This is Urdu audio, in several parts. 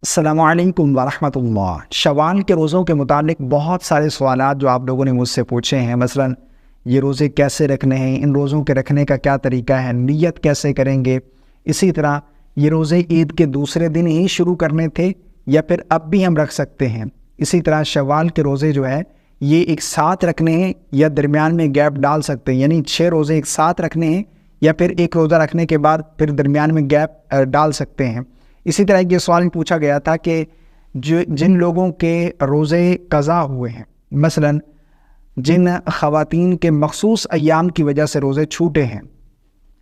السلام علیکم ورحمۃ اللہ۔ شوال کے روزوں کے متعلق بہت سارے سوالات جو آپ لوگوں نے مجھ سے پوچھے ہیں، مثلا یہ روزے کیسے رکھنے ہیں، ان روزوں کے رکھنے کا کیا طریقہ ہے، نیت کیسے کریں گے، اسی طرح یہ روزے عید کے دوسرے دن ہی شروع کرنے تھے یا پھر اب بھی ہم رکھ سکتے ہیں، اسی طرح شوال کے روزے جو ہے یہ ایک ساتھ رکھنے ہیں یا درمیان میں گیپ ڈال سکتے ہیں، یعنی 6 روزے ایک ساتھ رکھنے ہیں یا پھر ایک روزہ رکھنے کے بعد پھر درمیان میں گیپ ڈال سکتے ہیں۔ اسی طرح یہ سوال پوچھا گیا تھا کہ جن لوگوں کے روزے قضا ہوئے ہیں، مثلا جن خواتین کے مخصوص ایام کی وجہ سے روزے چھوٹے ہیں،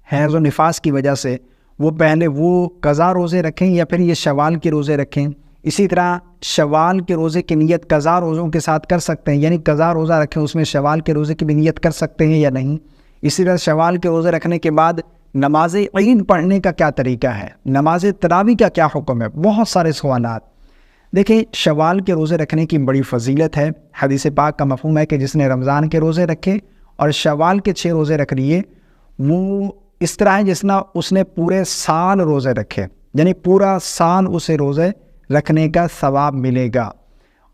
حیض و نفاس کی وجہ سے، وہ پہلے وہ قضا روزے رکھیں یا پھر یہ شوال کے روزے رکھیں۔ اسی طرح شوال کے روزے کی نیت قضا روزوں کے ساتھ کر سکتے ہیں، یعنی قضا روزہ رکھیں اس میں شوال کے روزے کی بھی نیت کر سکتے ہیں یا نہیں۔ اسی طرح شوال کے روزے رکھنے کے بعد نماز عید پڑھنے کا کیا طریقہ ہے، نماز تراویح کا کیا حکم ہے، بہت سارے سوالات۔ دیکھیں، شوال کے روزے رکھنے کی بڑی فضیلت ہے۔ حدیث پاک کا مفہوم ہے کہ جس نے رمضان کے روزے رکھے اور شوال کے 6 روزے رکھ لیے، وہ اس طرح ہے جس نہ اس نے پورے سال روزے رکھے، یعنی پورا سال اسے روزے رکھنے کا ثواب ملے گا۔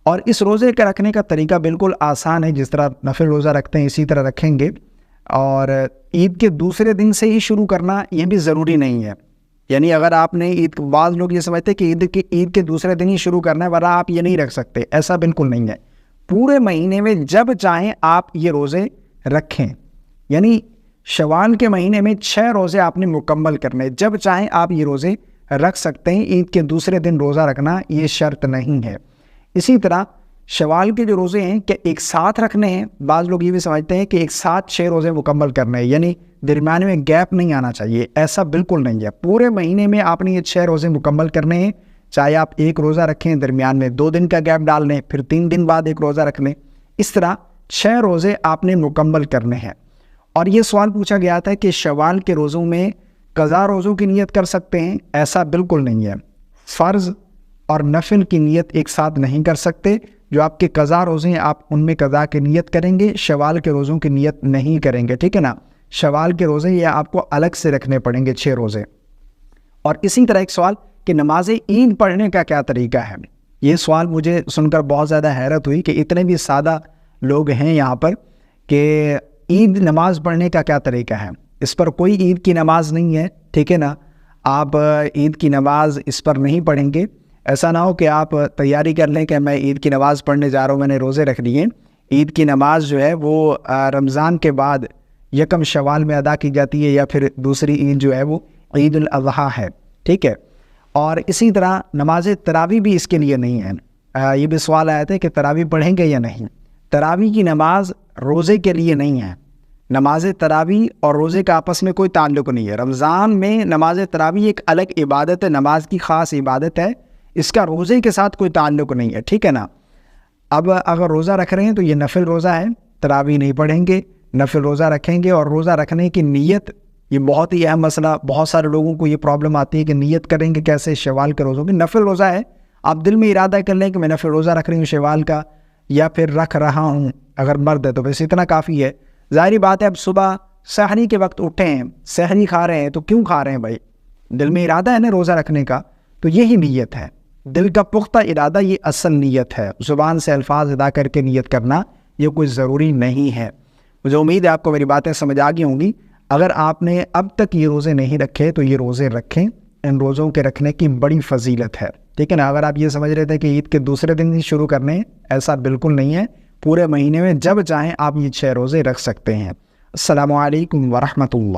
اور اس روزے کا رکھنے کا طریقہ بالکل آسان ہے، جس طرح نفل روزہ رکھتے ہیں اسی طرح رکھیں گے، اور عید کے دوسرے دن سے ہی شروع کرنا یہ بھی ضروری نہیں ہے، یعنی اگر آپ نے بعض لوگ یہ سمجھتے ہیں کہ عید کے دوسرے دن ہی شروع کرنا ہے ورنہ آپ یہ نہیں رکھ سکتے، ایسا بالکل نہیں ہے۔ پورے مہینے میں جب چاہیں آپ یہ روزے رکھیں، یعنی شوال کے مہینے میں 6 روزے آپ نے مکمل کرنے، جب چاہیں آپ یہ روزے رکھ سکتے ہیں، عید کے دوسرے دن روزہ رکھنا یہ شرط نہیں ہے۔ اسی طرح شوال کے جو روزے ہیں کہ ایک ساتھ رکھنے ہیں، بعض لوگ یہ بھی سمجھتے ہیں کہ ایک ساتھ 6 روزے مکمل کرنے ہیں، یعنی درمیان میں گیپ نہیں آنا چاہیے، ایسا بالکل نہیں ہے۔ پورے مہینے میں آپ نے یہ 6 روزے مکمل کرنے ہیں، چاہے آپ ایک روزہ رکھیں، درمیان میں 2 دن کا گیپ ڈال لیں، پھر 3 دن بعد ایک روزہ رکھ لیں، اس طرح 6 روزے آپ نے مکمل کرنے ہیں۔ اور یہ سوال پوچھا گیا تھا کہ شوال کے روزوں میں قضا روزوں کی نیت کر سکتے ہیں، ایسا بالکل نہیں ہے۔ فرض اور نفل کی نیت ایک ساتھ نہیں کر سکتے، جو آپ کے قضا روزے ہیں آپ ان میں قضا کی نیت کریں گے، شوال کے روزوں کی نیت نہیں کریں گے، ٹھیک ہے نا۔ شوال کے روزے یہ آپ کو الگ سے رکھنے پڑیں گے 6 روزے۔ اور اسی طرح ایک سوال کہ نماز عید پڑھنے کا کیا طریقہ ہے، یہ سوال مجھے سن کر بہت زیادہ حیرت ہوئی کہ اتنے بھی سادہ لوگ ہیں یہاں پر کہ عید نماز پڑھنے کا کیا طریقہ ہے۔ اس پر کوئی عید کی نماز نہیں ہے، ٹھیک ہے نا، آپ عید کی نماز اس پر نہیں پڑھیں گے۔ ایسا نہ ہو کہ آپ تیاری کر لیں کہ میں عید کی نماز پڑھنے جا رہا ہوں، میں نے روزے رکھ لیے۔ عید کی نماز جو ہے وہ رمضان کے بعد یکم شوال میں ادا کی جاتی ہے، یا پھر دوسری عید جو ہے وہ عید الاضحیٰ ہے، ٹھیک ہے۔ اور اسی طرح نماز تراویح بھی اس کے لیے نہیں ہے۔ یہ بھی سوال آیا تھا کہ تراویح پڑھیں گے یا نہیں۔ تراویح کی نماز روزے کے لیے نہیں ہے، نماز تراویح اور روزے کا آپس میں کوئی تعلق نہیں ہے۔ رمضان میں نماز تراویح ایک الگ عبادت ہے، نماز کی خاص عبادت ہے، اس کا روزے کے ساتھ کوئی تعلق نہیں ہے، ٹھیک ہے نا۔ اب اگر روزہ رکھ رہے ہیں تو یہ نفل روزہ ہے، تراویح نہیں پڑھیں گے، نفل روزہ رکھیں گے۔ اور روزہ رکھنے کی نیت یہ بہت ہی اہم مسئلہ، بہت سارے لوگوں کو یہ پرابلم آتی ہے کہ نیت کریں گے کیسے شوال کے روزوں میں۔ نفل روزہ ہے، آپ دل میں ارادہ کر لیں کہ میں نفل روزہ رکھ رہی ہوں شوال کا، یا پھر رکھ رہا ہوں، اگر مرد ہے تو بس اتنا کافی ہے۔ ظاہری بات ہے، اب صبح سحری کے وقت اٹھے ہیں، سحری کھا رہے ہیں، تو کیوں کھا رہے ہیں بھائی؟ دل میں ارادہ ہے نا روزہ رکھنے کا، تو یہی نیت ہے، دل کا پختہ ارادہ، یہ اصل نیت ہے۔ زبان سے الفاظ ادا کر کے نیت کرنا یہ کوئی ضروری نہیں ہے۔ مجھے امید ہے آپ کو میری باتیں سمجھ آ گئی ہوں گی۔ اگر آپ نے اب تک یہ روزے نہیں رکھے تو یہ روزے رکھیں، ان روزوں کے رکھنے کی بڑی فضیلت ہے، ٹھیک ہے نا۔ اگر آپ یہ سمجھ رہے تھے کہ عید کے دوسرے دن ہی شروع کرنے، ایسا بالکل نہیں ہے، پورے مہینے میں جب چاہیں آپ یہ 6 روزے رکھ سکتے ہیں۔ السلام علیکم ورحمۃ اللہ۔